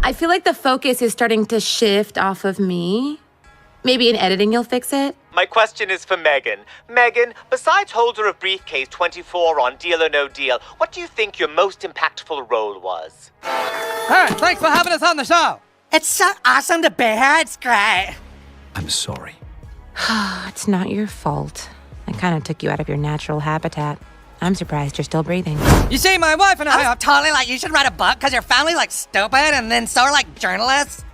I feel like the focus is starting to shift off of me. Maybe in editing you'll fix it. My question is for Meghan. Meghan, besides holder of briefcase 24 on Deal or No Deal, what do you think your most impactful role was? Hey, thanks for having us on the show. It's so awesome to be here. It's great. I'm sorry. It's not your fault. I kind of took you out of your natural habitat. I'm surprised you're still breathing. You see, my wife and I I was totally like, you should write a book because your family's like stupid and then so are like journalists.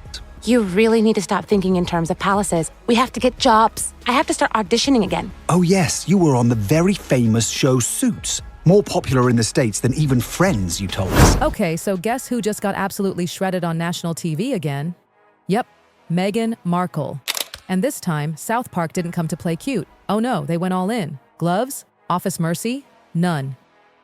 You really need to stop thinking in terms of palaces. We have to get jobs. I have to start auditioning again. Oh yes, you were on the very famous show Suits. More popular in the States than even Friends, you told us. Okay, so guess who just got absolutely shredded on national TV again? Yep, Meghan Markle. And this time, South Park didn't come to play cute. Oh no, they went all in. Gloves? Office mercy? None.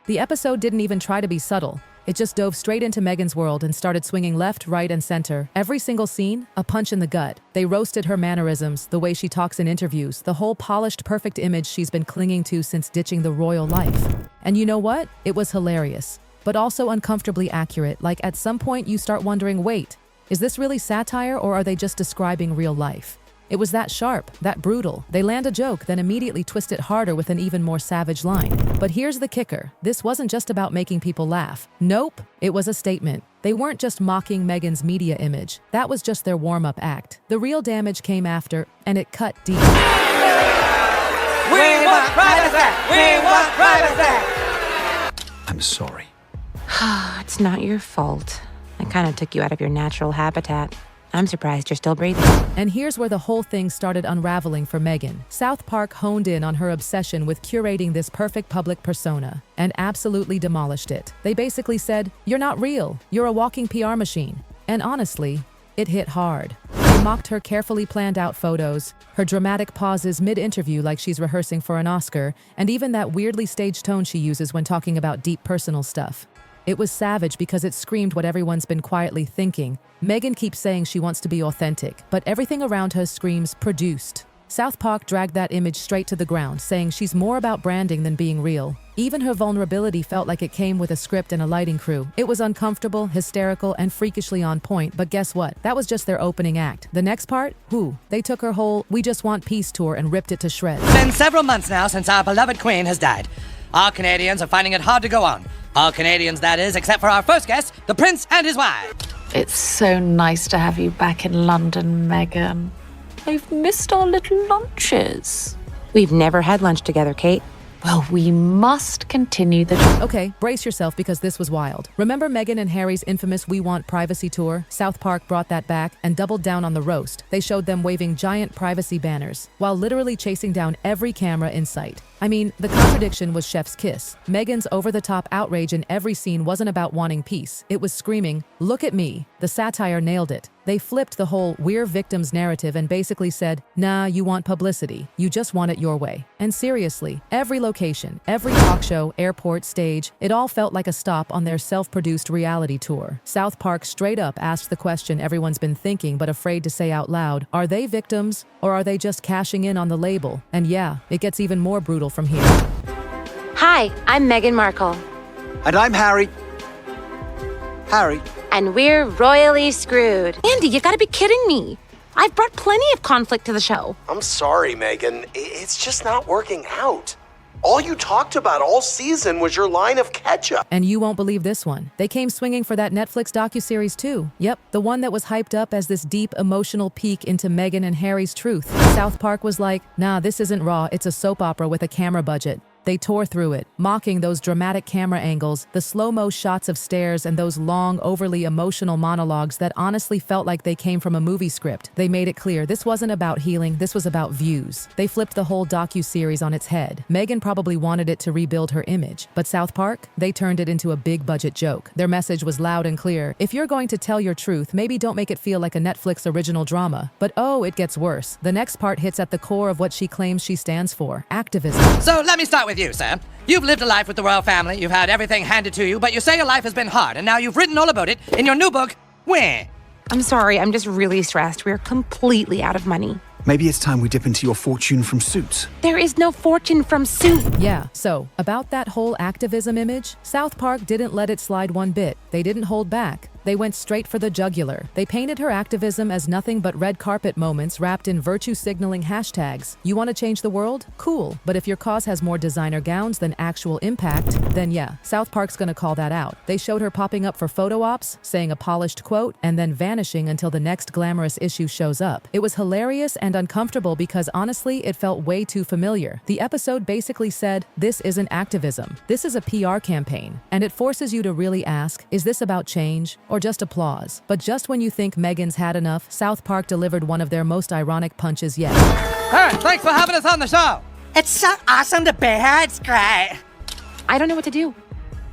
The episode didn't even try to be subtle. It just dove straight into Meghan's world and started swinging left, right, and center. Every single scene, a punch in the gut. They roasted her mannerisms, the way she talks in interviews, the whole polished, perfect image she's been clinging to since ditching the royal life. And you know what? It was hilarious, but also uncomfortably accurate. Like at some point you start wondering, wait, is this really satire or are they just describing real life? It was that sharp, that brutal. They land a joke, then immediately twist it harder with an even more savage line. But here's the kicker. This wasn't just about making people laugh. Nope, it was a statement. They weren't just mocking Meghan's media image. That was just their warm-up act. The real damage came after, and it cut deep. We want privacy! We want privacy! I'm sorry. It's not your fault. I kind of took you out of your natural habitat. I'm surprised you're still breathing. And here's where the whole thing started unraveling for Meghan. South Park honed in on her obsession with curating this perfect public persona and absolutely demolished it. They basically said, you're not real, you're a walking PR machine. And honestly, it hit hard. They mocked her carefully planned out photos, her dramatic pauses mid-interview like she's rehearsing for an Oscar, and even that weirdly staged tone she uses when talking about deep personal stuff. It was savage because it screamed what everyone's been quietly thinking. Meghan keeps saying she wants to be authentic, but everything around her screams produced. South Park dragged that image straight to the ground, saying she's more about branding than being real. Even her vulnerability felt like it came with a script and a lighting crew. It was uncomfortable, hysterical, and freakishly on point, but guess what? That was just their opening act. The next part? They took her whole We Just Want Peace tour and ripped it to shreds. It's been several months now since our beloved queen has died. All Canadians are finding it hard to go on. All Canadians, that is, except for our first guest, the prince and his wife. It's so nice to have you back in London, Meghan. I've missed our little lunches. We've never had lunch together, Kate. Well, we must continue the... Okay, brace yourself because this was wild. Remember Meghan and Harry's infamous We Want Privacy tour? South Park brought that back and doubled down on the roast. They showed them waving giant privacy banners while literally chasing down every camera in sight. I mean, the contradiction was chef's kiss. Meghan's over-the-top outrage in every scene wasn't about wanting peace. It was screaming, look at me. The satire nailed it. They flipped the whole we're victims narrative and basically said, nah, you want publicity. You just want it your way. And seriously, every location, every talk show, airport, stage, it all felt like a stop on their self-produced reality tour. South Park straight up asked the question everyone's been thinking but afraid to say out loud, are they victims or are they just cashing in on the label? And yeah, it gets even more brutal from here. Hi, I'm Meghan Markle. And I'm Harry. Harry. And we're royally screwed. Andy, you gotta be kidding me. I've brought plenty of conflict to the show. I'm sorry, Meghan. It's just not working out. All you talked about all season was your line of ketchup. And you won't believe this one. They came swinging for that Netflix docuseries too. Yep, the one that was hyped up as this deep, emotional peek into Meghan and Harry's truth. South Park was like, nah, this isn't Raw, it's a soap opera with a camera budget. They tore through it, mocking those dramatic camera angles, the slow-mo shots of stairs, and those long, overly emotional monologues that honestly felt like they came from a movie script. They made it clear this wasn't about healing, this was about views. They flipped the whole docu-series on its head. Meghan probably wanted it to rebuild her image, but South Park, they turned it into a big-budget joke. Their message was loud and clear. If you're going to tell your truth, maybe don't make it feel like a Netflix original drama. But oh, it gets worse. The next part hits at the core of what she claims she stands for, activism. So let me start with you, sir. You've lived a life with the royal family, you've had everything handed to you, but you say your life has been hard, and now you've written all about it in your new book, Where? I'm sorry, I'm just really stressed. We're completely out of money. Maybe it's time we dip into your fortune from Suits. There is no fortune from Suits. Yeah, so, about that whole activism image, South Park didn't let it slide one bit. They didn't hold back. They went straight for the jugular. They painted her activism as nothing but red carpet moments wrapped in virtue-signaling hashtags. You want to change the world? Cool. But if your cause has more designer gowns than actual impact, then yeah, South Park's gonna call that out. They showed her popping up for photo ops, saying a polished quote, and then vanishing until the next glamorous issue shows up. It was hilarious and uncomfortable because honestly, it felt way too familiar. The episode basically said, this isn't activism. This is a PR campaign. And it forces you to really ask, is this about change or just applause? But just when you think Meghan's had enough, South Park delivered one of their most ironic punches yet. Hey, thanks for having us on the show. It's so awesome to be here. It's great. I don't know what to do.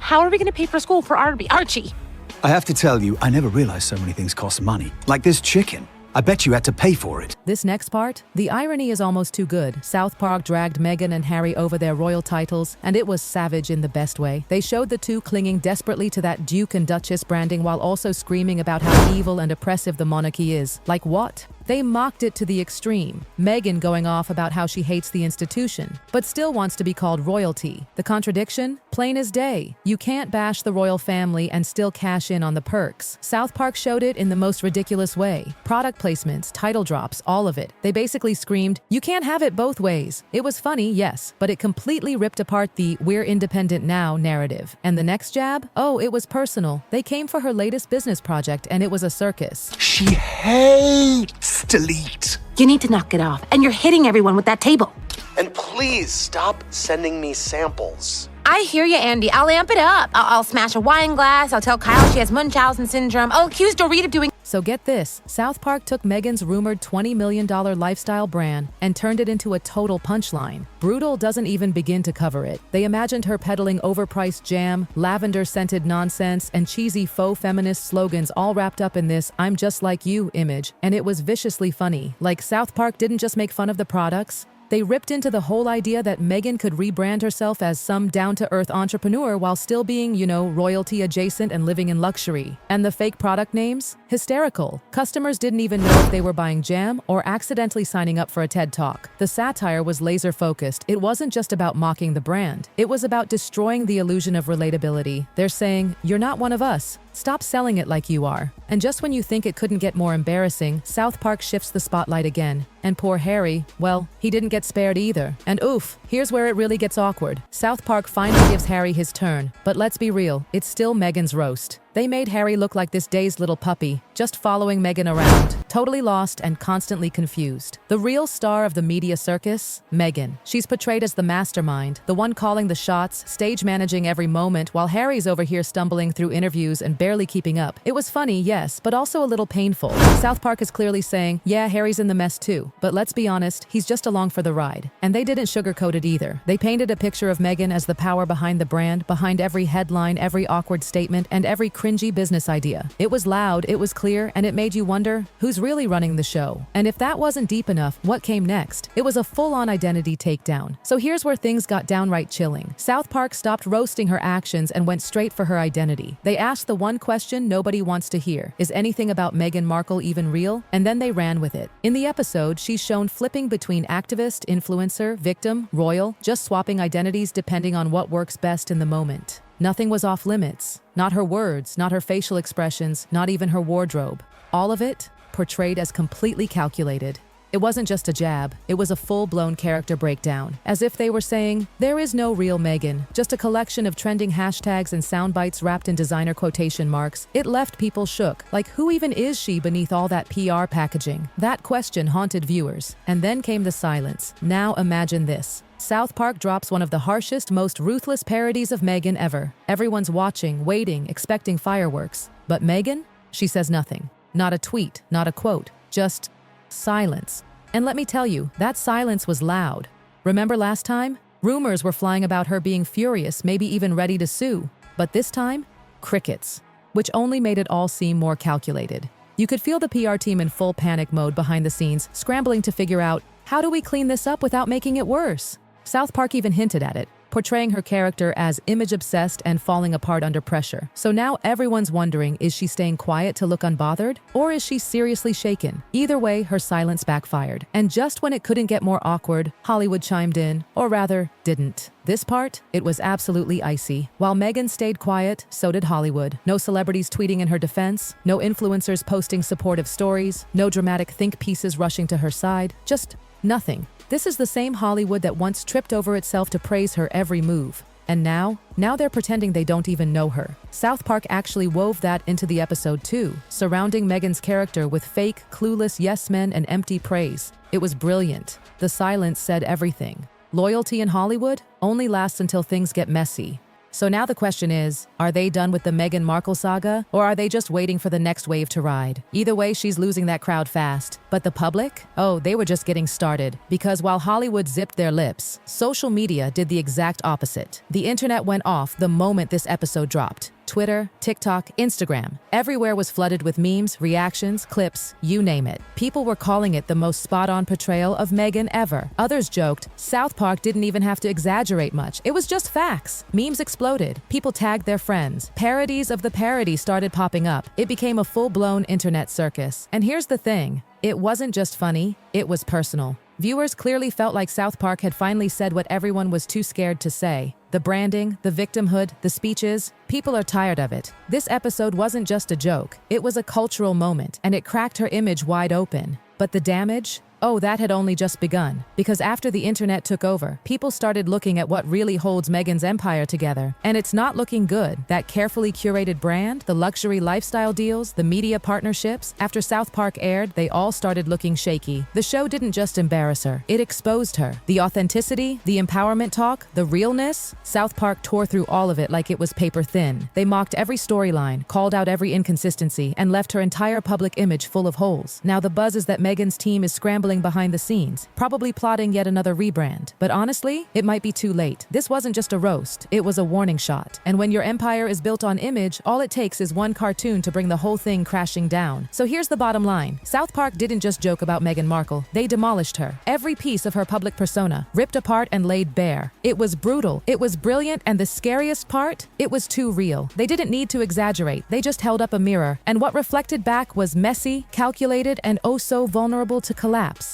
How are we going to pay for school for Archie? I have to tell you, I never realized so many things cost money. Like this chicken. I bet you had to pay for it. This next part, the irony is almost too good. South Park dragged Meghan and Harry over their royal titles, and it was savage in the best way. They showed the two clinging desperately to that Duke and Duchess branding while also screaming about how evil and oppressive the monarchy is. Like what? They mocked it to the extreme. Meghan going off about how she hates the institution, but still wants to be called royalty. The contradiction? Plain as day. You can't bash the royal family and still cash in on the perks. South Park showed it in the most ridiculous way. Product placements, title drops, all of it. They basically screamed, you can't have it both ways. It was funny, yes, but it completely ripped apart the we're independent now narrative. And the next jab? Oh, it was personal. They came for her latest business project and it was a circus. She hates to eat. You need to knock it off, and you're hitting everyone with that table. And please stop sending me samples. I hear you, Andy. I'll amp it up. I'll smash a wine glass. I'll tell Kyle she has Munchausen syndrome. I'll accuse Dorit of doing... So get this, South Park took Meghan's rumored $20 million lifestyle brand and turned it into a total punchline. Brutal doesn't even begin to cover it. They imagined her peddling overpriced jam, lavender-scented nonsense, and cheesy faux feminist slogans all wrapped up in this "I'm just like you" image, and it was viciously funny. Like South Park didn't just make fun of the products, they ripped into the whole idea that Meghan could rebrand herself as some down-to-earth entrepreneur while still being, you know, royalty adjacent and living in luxury. And the fake product names? Hysterical. Customers didn't even know if they were buying jam or accidentally signing up for a TED Talk. The satire was laser-focused. It wasn't just about mocking the brand. It was about destroying the illusion of relatability. They're saying, you're not one of us. Stop selling it like you are. And just when you think it couldn't get more embarrassing, South Park shifts the spotlight again. And poor Harry, well, he didn't get spared either. And oof, here's where it really gets awkward. South Park finally gives Harry his turn. But let's be real, it's still Meghan's roast. They made Harry look like this dazed little puppy, just following Meghan around, totally lost and constantly confused. The real star of the media circus? Meghan. She's portrayed as the mastermind, the one calling the shots, stage managing every moment, while Harry's over here stumbling through interviews and barely keeping up. It was funny, yes, but also a little painful. South Park is clearly saying, yeah, Harry's in the mess too, but let's be honest, he's just along for the ride. And they didn't sugarcoat it either. They painted a picture of Meghan as the power behind the brand, behind every headline, every awkward statement, and every cringy business idea. It was loud, it was clear, and it made you wonder, who's really running the show? And if that wasn't deep enough, what came next? It was a full-on identity takedown. So here's where things got downright chilling. South Park stopped roasting her actions and went straight for her identity. They asked the one question nobody wants to hear. Is anything about Meghan Markle even real? And then they ran with it. In the episode, she's shown flipping between activist, influencer, victim, royal, just swapping identities depending on what works best in the moment. Nothing was off limits. Not her words, not her facial expressions, not even her wardrobe. All of it portrayed as completely calculated. It wasn't just a jab, it was a full-blown character breakdown. As if they were saying, there is no real Meghan, just a collection of trending hashtags and sound bites wrapped in designer quotation marks. It left people shook. Like, who even is she beneath all that PR packaging? That question haunted viewers. And then came the silence. Now imagine this. South Park drops one of the harshest, most ruthless parodies of Meghan ever. Everyone's watching, waiting, expecting fireworks. But Meghan? She says nothing. Not a tweet, not a quote, just silence. And let me tell you, that silence was loud. Remember last time? Rumors were flying about her being furious, maybe even ready to sue. But this time, crickets, which only made it all seem more calculated. You could feel the PR team in full panic mode behind the scenes, scrambling to figure out, how do we clean this up without making it worse? South Park even hinted at it. portraying her character as image-obsessed and falling apart under pressure. So now everyone's wondering, is she staying quiet to look unbothered? Or is she seriously shaken? Either way, her silence backfired. And just when it couldn't get more awkward, Hollywood chimed in, or rather, didn't. This part, it was absolutely icy. While Meghan stayed quiet, so did Hollywood. No celebrities tweeting in her defense, no influencers posting supportive stories, no dramatic think pieces rushing to her side, just nothing. This is the same Hollywood that once tripped over itself to praise her every move. And now they're pretending they don't even know her. South Park actually wove that into the episode too, surrounding Meghan's character with fake, clueless yes men and empty praise. It was brilliant. The silence said everything. Loyalty in Hollywood only lasts until things get messy. So now the question is, are they done with the Meghan Markle saga, or are they just waiting for the next wave to ride? Either way, she's losing that crowd fast. But the public? Oh, they were just getting started. Because while Hollywood zipped their lips, social media did the exact opposite. The internet went off the moment this episode dropped. Twitter, TikTok, Instagram. Everywhere was flooded with memes, reactions, clips, you name it. People were calling it the most spot-on portrayal of Meghan ever. Others joked, South Park didn't even have to exaggerate much. It was just facts. Memes exploded. People tagged their friends. Parodies of the parody started popping up. It became a full-blown internet circus. And here's the thing. It wasn't just funny, it was personal. Viewers clearly felt like South Park had finally said what everyone was too scared to say. The branding, the victimhood, the speeches, people are tired of it. This episode wasn't just a joke, it was a cultural moment, and it cracked her image wide open. But the damage? Oh, that had only just begun. Because after the internet took over, people started looking at what really holds Meghan's empire together. And it's not looking good. That carefully curated brand, the luxury lifestyle deals, the media partnerships, after South Park aired, they all started looking shaky. The show didn't just embarrass her, it exposed her. The authenticity, the empowerment talk, the realness, South Park tore through all of it like it was paper thin. They mocked every storyline, called out every inconsistency, and left her entire public image full of holes. Now the buzz is that Meghan's team is scrambling behind the scenes, probably plotting yet another rebrand. But honestly, it might be too late. This wasn't just a roast, it was a warning shot. And when your empire is built on image, all it takes is one cartoon to bring the whole thing crashing down. So here's the bottom line. South Park didn't just joke about Meghan Markle, they demolished her. Every piece of her public persona, ripped apart and laid bare. It was brutal, it was brilliant, and the scariest part? It was too real. They didn't need to exaggerate, they just held up a mirror. And what reflected back was messy, calculated, and oh so vulnerable to collapse.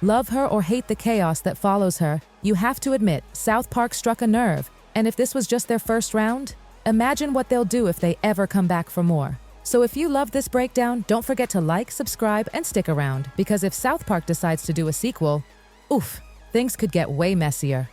Love her or hate the chaos that follows her, you have to admit, South Park struck a nerve. And if this was just their first round, imagine what they'll do if they ever come back for more. So if you love this breakdown, don't forget to like, subscribe, and stick around, because if South Park decides to do a sequel, oof, things could get way messier.